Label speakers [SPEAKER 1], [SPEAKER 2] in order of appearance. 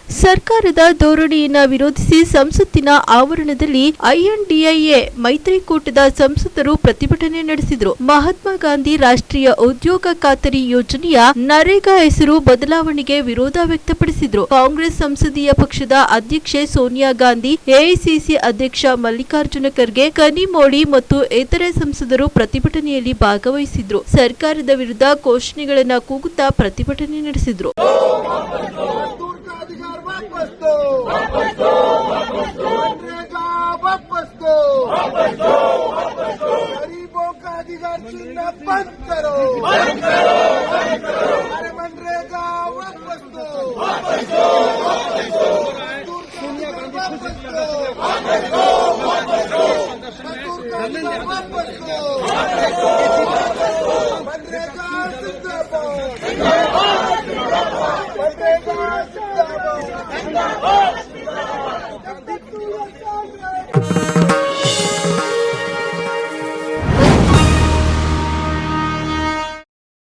[SPEAKER 1] ಸರ್ಕಾರದ ಧೋರಣೆಯನ್ನ ವಿರೋಧಿಸಿ ಸಂಸತ್ತಿನ ಆವರಣದಲ್ಲಿ ಐಎನ್ಡಿಎ ಮೈತ್ರಿಕೂಟದ ಸಂಸದರು ಪ್ರತಿಭಟನೆ ನಡೆಸಿದರು. ಮಹಾತ್ಮ ಗಾಂಧಿ ರಾಷ್ಟ್ರೀಯ ಉದ್ಯೋಗ ಖಾತರಿ ಯೋಜನೆಯ ನರೇಗಾ ಹೆಸರು ಬದಲಾವಣೆಗೆ ವಿರೋಧ ವ್ಯಕ್ತಪಡಿಸಿದರು. ಕಾಂಗ್ರೆಸ್ ಸಂಸದೀಯ ಪಕ್ಷದ ಅಧ್ಯಕ್ಷೆ ಸೋನಿಯಾ ಗಾಂಧಿ, ಎಐಸಿಸಿ ಅಧ್ಯಕ್ಷ ಮಲ್ಲಿಕಾರ್ಜುನ ಖರ್ಗೆ, ಕನಿಮೋಳಿ ಮತ್ತು ಇತರೆ ಸಂಸದರು ಪ್ರತಿಭಟನೆಯಲ್ಲಿ ಭಾಗವಹಿಸಿದ್ರು. ಸರ್ಕಾರದ ವಿರುದ್ಧ ಘೋಷಣೆಗಳನ್ನು ಕೂಗುತ್ತಾ ಪ್ರತಿಭಟನೆ ನಡೆಸಿದ್ರು.
[SPEAKER 2] गरीबों का अधिकार छीनना बंद करो, अरे मनरेगा वापस दो, सोनिया गांधी वापस दो, मजदूर का अधिकार वापस दो, मनरेगा जिंदाबाद, मनरेगा